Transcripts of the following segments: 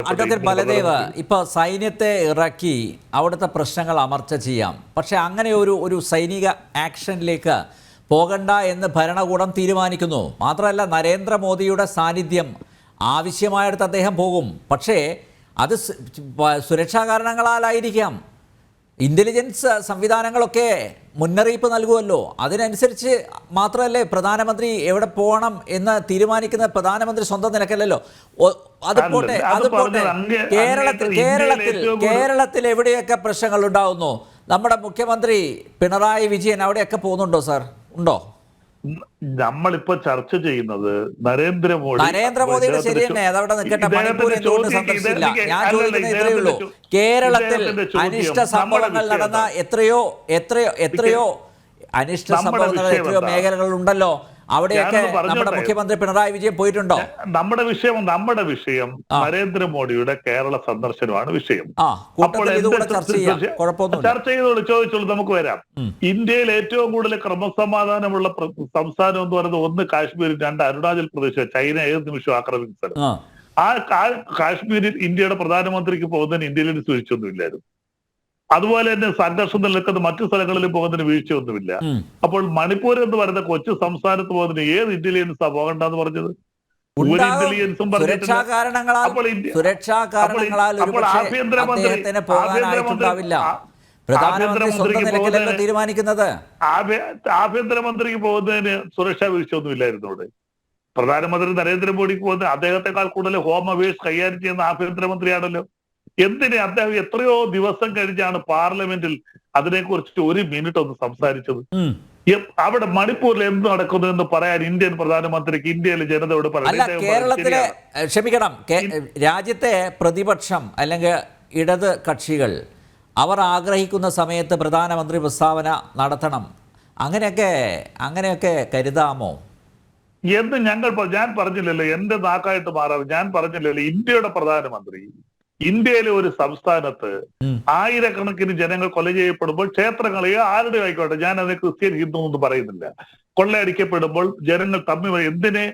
Advocate Baladev, ഇപ്പോൾ സൈന്യത്തെ ഇറക്കി അവിടുത്തെ പ്രശ്നങ്ങൾ അമർച്ച ചെയ്യാം, പക്ഷേ അങ്ങനെ ഒരു സൈനിക ആക്ഷനിലേക്ക് പോകണ്ട എന്ന് ഭരണകൂടം തീരുമാനിക്കുന്നു. മാത്രമല്ല, നരേന്ദ്രമോദിയുടെ സാന്നിധ്യം ആവശ്യമായിടത്ത് അദ്ദേഹം പോകും. പക്ഷേ അത് സുരക്ഷാ കാരണങ്ങളാലായിരിക്കാം. ഇൻ്റലിജൻസ് സംവിധാനങ്ങളൊക്കെ മുന്നറിയിപ്പ് നൽകുമല്ലോ. അതിനനുസരിച്ച് മാത്രമല്ലേ പ്രധാനമന്ത്രി എവിടെ പോകണം എന്ന് തീരുമാനിക്കുന്ന പ്രധാനമന്ത്രി സ്വന്തം നിലക്കല്ലല്ലോ. അത് പോട്ടെ. കേരളത്തിൽ എവിടെയൊക്കെ പ്രശ്നങ്ങൾ ഉണ്ടാവുന്നു? നമ്മുടെ മുഖ്യമന്ത്രി പിണറായി വിജയൻ അവിടെയൊക്കെ പോകുന്നുണ്ടോ സാർ? ഉണ്ടോ? നമ്മളിപ്പോ ചർച്ച ചെയ്യുന്നത് നരേന്ദ്രമോദിയുടെ ശരി തന്നെ, അതവിടെ നിൽക്കട്ടെ. മണിപ്പൂർ എന്തുകൊണ്ട് സന്ദർശിച്ചില്ല? ഞാൻ ചോദിക്കുന്നത് ഇത്രയേ ഉള്ളൂ. കേരളത്തിൽ അനിഷ്ട സംഭവങ്ങൾ നടന്ന എത്രയോ അനിഷ്ട സംഭവങ്ങൾ എത്രയോ മേഖലകളുണ്ടല്ലോ. അവിടെയൊക്കെ നമ്മുടെ മുഖ്യമന്ത്രി പിണറായി വിജയൻ പോയിട്ടുണ്ടോ? നമ്മുടെ വിഷയം നരേന്ദ്രമോദിയുടെ കേരള സന്ദർശനമാണ് വിഷയം. ചർച്ച ചെയ്തോളൂ, ചോദിച്ചോളൂ, നമുക്ക് വരാം. ഇന്ത്യയിൽ ഏറ്റവും കൂടുതൽ ക്രമസമാധാനമുള്ള സംസ്ഥാനം എന്ന് പറയുന്നത് ഒന്ന് കാശ്മീർ, രണ്ട് അരുണാചൽ പ്രദേശ്. ചൈന ഏത് നിമിഷവും ആക്രമിക്കുന്ന സ്ഥലം. ആ കാശ്മീരിൽ ഇന്ത്യയുടെ പ്രധാനമന്ത്രിക്ക് പോകുന്നതിന് ഇന്റലിജൻസ് വീഴ്ചയൊന്നുമില്ലായിരുന്നു. അതുപോലെ തന്നെ സംഘർഷം നിലനിൽക്കുന്ന മറ്റു സ്ഥലങ്ങളിൽ പോകുന്നതിന് വീഴ്ചയൊന്നുമില്ല. അപ്പോൾ മണിപ്പൂർ എന്ന് പറയുന്ന കൊച്ചു സംസ്ഥാനത്ത് പോകുന്നതിന് ഏത് ഇന്റലിജൻസാ പോകണ്ടെന്ന് പറഞ്ഞത്? ഒരു ഇന്റലിജൻസും പറഞ്ഞിട്ടില്ല. ആഭ്യന്തരമന്ത്രിക്ക് പോകുന്നതിന് സുരക്ഷാ വീഴ്ചയൊന്നുമില്ലായിരുന്നു അവിടെ. പ്രധാനമന്ത്രി നരേന്ദ്രമോദിക്ക് പോകുന്നത് അദ്ദേഹത്തെക്കാൾ കൂടുതൽ ഹോം അഫയേഴ്സ് കൈകാര്യം ചെയ്യുന്ന ആഭ്യന്തരമന്ത്രിയാണല്ലോ. എന്തിന് അദ്ദേഹം എത്രയോ ദിവസം കഴിഞ്ഞാണ് പാർലമെന്റിൽ അതിനെക്കുറിച്ച് ഒരു മിനിറ്റ് ഒന്ന് സംസാരിച്ചത്? അവിടെ മണിപ്പൂരിൽ എന്ത് നടക്കുന്നു എന്ന് പറയാൻ ഇന്ത്യൻ പ്രധാനമന്ത്രിക്ക് ഇന്ത്യയിലെ ജനതയോട് കേരളത്തിലെ ക്ഷമിക്കണം, രാജ്യത്തെ പ്രതിപക്ഷം അല്ലെങ്കിൽ ഇടത് കക്ഷികൾ അവർ ആഗ്രഹിക്കുന്ന സമയത്ത് പ്രധാനമന്ത്രി പ്രസ്താവന നടത്തണം, അങ്ങനെയൊക്കെ കരുതാമോ എന്ന് ഞാൻ പറഞ്ഞില്ലല്ലോ. എന്റെ നാക്കായിട്ട് മാറാതെ ഞാൻ പറഞ്ഞില്ലല്ലോ. ഇന്ത്യയുടെ പ്രധാനമന്ത്രി ഇന്ത്യയിലെ ഒരു സംസ്ഥാനത്ത് ആയിരക്കണക്കിന് ജനങ്ങൾ കൊല ചെയ്യപ്പെടുമ്പോൾ, ക്ഷേത്രങ്ങളെയോ ആരുടെ ആയിക്കോട്ടെ, ഞാൻ അതിനെ ക്രിസ്ത്യൻ ഹിന്ദു എന്ന് പറയുന്നില്ല, കൊള്ളയടിക്കപ്പെടുമ്പോൾ ജനങ്ങൾ തമ്മിൽ എന്തിനെ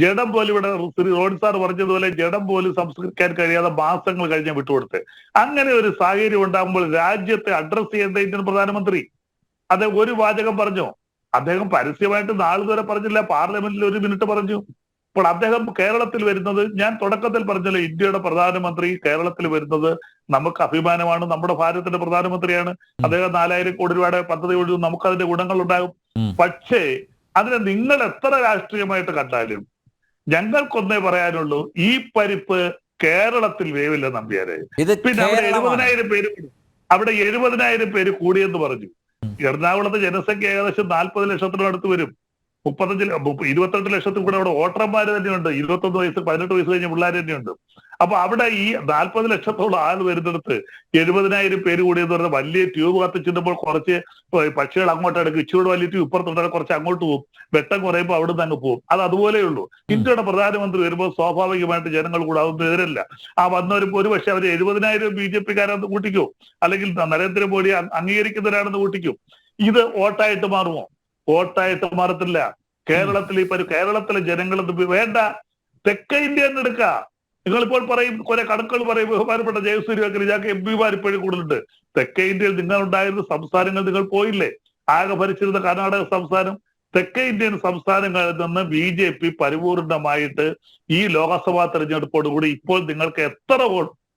ജഡം പോലും, ഇവിടെ ശ്രീ റോഡ് സാർ പറഞ്ഞതുപോലെ ജഡം പോലും സംസ്കരിക്കാൻ കഴിയാതെ മാസങ്ങൾ കഴിഞ്ഞ് വിട്ടുകൊടുത്ത്, അങ്ങനെ ഒരു സാഹചര്യം ഉണ്ടാകുമ്പോൾ രാജ്യത്തെ അഡ്രസ് ചെയ്യേണ്ട ഇന്ത്യൻ പ്രധാനമന്ത്രി അദ്ദേഹം ഒരു വാചകം പറഞ്ഞു. അദ്ദേഹം പരസ്യമായിട്ട് നാളിതുവരെ പറഞ്ഞില്ല, പാർലമെന്റിൽ ഒരു മിനിറ്റ് പറഞ്ഞു. അപ്പോൾ അദ്ദേഹം കേരളത്തിൽ വരുന്നത്, ഞാൻ തുടക്കത്തിൽ പറഞ്ഞല്ലോ, ഇന്ത്യയുടെ പ്രധാനമന്ത്രി കേരളത്തിൽ വരുന്നത് നമുക്ക് അഭിമാനമാണ്. നമ്മുടെ ഭാരതത്തിന്റെ പ്രധാനമന്ത്രിയാണ്. അദ്ദേഹം 4000 കോടി രൂപയുടെ പദ്ധതി ഒഴിവ്, നമുക്ക് അതിന്റെ ഗുണങ്ങൾ ഉണ്ടാകും. പക്ഷേ അതിനെ നിങ്ങൾ എത്ര രാഷ്ട്രീയമായിട്ട് കണ്ടാലും ഞങ്ങൾക്കൊന്നേ പറയാനുള്ളൂ, ഈ പരിപ്പ് കേരളത്തിൽ വേവില്ല നമ്പ്യാരെ. പിന്നെ അവിടെ 70,000 പേര് കൂടിയെന്ന് പറഞ്ഞു. എറണാകുളത്ത് ജനസംഖ്യ ഏകദേശം 40 ലക്ഷത്തിനടുത്ത് വരും. 22 ലക്ഷത്തിൽ കൂടെ അവിടെ വോട്ടർമാർ തന്നെയുണ്ട്. 21 വയസ്സ് 18 വയസ്സ് കഴിഞ്ഞ പിള്ളേർ തന്നെയുണ്ട്. അപ്പൊ അവിടെ ഈ 40 ലക്ഷത്തോളം ആൾ വരുന്നിടത്ത് 70,000 പേര് കൂടിയെന്ന് പറഞ്ഞാൽ വലിയ ട്യൂബ് കത്തിച്ചിട്ടുമ്പോൾ കുറച്ച് പക്ഷികൾ അങ്ങോട്ട് എടുക്കും, ഇച്ചിരി വലിയ ട്യൂബ് ഇപ്പുറത്തുണ്ടാകും, കുറച്ച് അങ്ങോട്ട് പോകും, വെട്ടം കുറയുമ്പോൾ അവിടെ നിന്ന് അങ്ങ് പോകും. അത് അതുപോലെയുള്ളൂ. ഇന്ത്യയുടെ പ്രധാനമന്ത്രി വരുമ്പോൾ സ്വാഭാവികമായിട്ട് ജനങ്ങൾ കൂടെ അതൊന്നും എതിരല്ല. ആ വന്നവരും ഒരു പക്ഷെ അവർ 70,000 BJP-കാരാണെന്ന് കൂട്ടിക്കോ, അല്ലെങ്കിൽ നരേന്ദ്രമോദി അംഗീകരിക്കുന്നവരാണെന്ന് കൂട്ടിക്കോ. ഇത് വോട്ടായിട്ട് മാറുമോ? വോട്ടായിട്ട് മാറത്തില്ല. കേരളത്തിലെ ജനങ്ങൾ വേണ്ട, തെക്കേ ഇന്ത്യ എന്ന് എടുക്കുക. നിങ്ങളിപ്പോൾ പറയും, കുറെ കണക്കുകൾ പറയും, ബഹുമാനപ്പെട്ട ജയസൂര്യ ഞങ്ങൾക്ക് MP-മാർ ഇപ്പോഴും കൂടുതലുണ്ട്. തെക്കേ ഇന്ത്യയിൽ നിങ്ങൾ ഉണ്ടായിരുന്ന സംസ്ഥാനങ്ങൾ നിങ്ങൾ പോയില്ലേ? ആകെ ഭരിച്ചിരുന്ന കർണാടക സംസ്ഥാനം. തെക്കേ ഇന്ത്യൻ സംസ്ഥാനങ്ങളിൽ നിന്ന് BJP പരിപൂർണമായിട്ട് ഈ ലോക്സഭാ തെരഞ്ഞെടുപ്പോടുകൂടി ഇപ്പോൾ നിങ്ങൾക്ക് എത്ര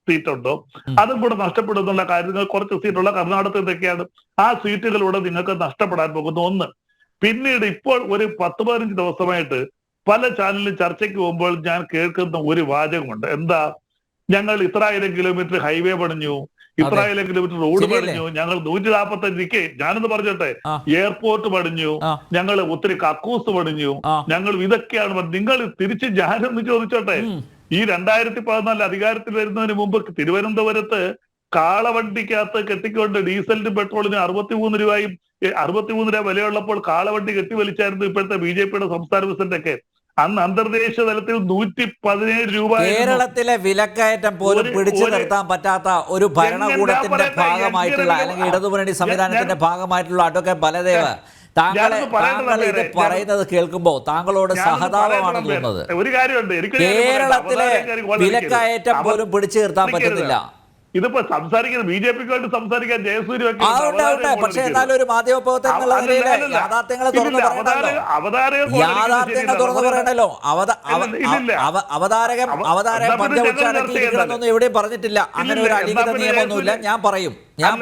സീറ്റുണ്ടോ അതും കൂടെ നഷ്ടപ്പെടുന്നുള്ള കാര്യങ്ങൾ, കുറച്ച് സീറ്റുള്ള കർണാടകത്തിലൊക്കെയാണ്. ആ സീറ്റുകളിലൂടെ നിങ്ങൾക്ക് നഷ്ടപ്പെടാൻ പോകുന്ന ഒന്ന്. പിന്നീട് ഇപ്പോൾ ഒരു 10-15 ദിവസമായിട്ട് പല ചാനലിലും ചർച്ചയ്ക്ക് പോകുമ്പോൾ ഞാൻ കേൾക്കുന്ന ഒരു വാചകമുണ്ട്. എന്താ? ഞങ്ങൾ ഇത്രായിരം കിലോമീറ്റർ ഹൈവേ പണിഞ്ഞു, ഇത്രായിരം കിലോമീറ്റർ റോഡ് പണിഞ്ഞു, ഞങ്ങൾ 145 ഞാനെന്ന് പറഞ്ഞോട്ടെ, എയർപോർട്ട് പണിഞ്ഞു, ഞങ്ങൾ ഒത്തിരി കക്കൂസ് പണിഞ്ഞു, ഞങ്ങൾ ഇതൊക്കെയാണ്. നിങ്ങൾ തിരിച്ച് ഞാനൊന്ന് ചോദിച്ചോട്ടെ, ഈ 2014 അധികാരത്തിൽ വരുന്നതിന് മുമ്പ് തിരുവനന്തപുരത്ത് കാളവണ്ടിക്കകത്ത് കെട്ടിക്കൊണ്ട് ഡീസലിനും പെട്രോളിനും 63 രൂപയും 63 രൂപ വിലയുള്ളപ്പോൾ കാളവണ്ടി കെട്ടിവലിച്ചായിരുന്നു ഇപ്പോഴത്തെ BJP-യുടെ സംസ്ഥാന പ്രസിഡന്റൊക്കെ. അന്ന് അന്തർദേശീയ തലത്തിൽ 117 രൂപ. കേരളത്തിലെ വിലക്കയറ്റം പോലും പിടിച്ചു നിർത്താൻ പറ്റാത്ത ഒരു ഭരണകൂടത്തിന്റെ ഭാഗമായിട്ടുള്ള അല്ലെങ്കിൽ ഇടതുമുന്നണി സംവിധാനത്തിന്റെ ഭാഗമായിട്ടുള്ള അഡ്വക്കേറ്റ് ബലദേവ്, താങ്കൾ ഇത് പറയുന്നത് കേൾക്കുമ്പോൾ താങ്കളോട് സഹതാപമാണ് തോന്നുന്നത്. ഒരു കാര്യമുണ്ട്, എനിക്ക് കേരളത്തിലെ വിലക്കയറ്റം പോലും പിടിച്ചു നിർത്താൻ പറ്റുന്നില്ല. ഇതിപ്പോ സംസാരിക്കുന്നത് BJPക്ക് വേണ്ടി സംസാരിക്കാൻ ജയസൂര്യ പക്ഷെ എന്നാലും ഒരു മാധ്യമപ്രവർത്തകൻ എന്നുള്ള നിലയിൽ യാഥാർത്ഥ്യങ്ങൾ തുറന്നു പറയണല്ലോ. യാഥാർത്ഥ്യങ്ങൾ തുറന്നു പറയണല്ലോ. അവതാരകൻ പഞ്ചവൃക്ഷാടക്കിയിരിക്കണമെന്നൊന്നും എവിടെയും പറഞ്ഞിട്ടില്ല. അങ്ങനെ ഒരു അലിഖിത നിയമമൊന്നുമില്ല. ഞാൻ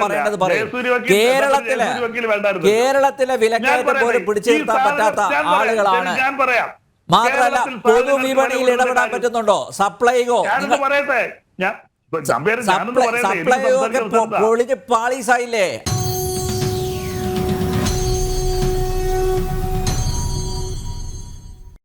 പറയേണ്ടത് പറയും. കേരളത്തിലെ വിലക്കയറ്റം പോലും പിടിച്ചു നിർത്താൻ പറ്റാത്ത ആളുകളാണ്. മാത്രമല്ല പൊതുവിപണിയിൽ ഇടപെടാൻ പറ്റുന്നുണ്ടോ? സപ്ലൈകോ പറയട്ടെ, സപ്ലൈകോ ഒക്കെ പൊളിഞ്ഞ് പാളീസായില്ലേ?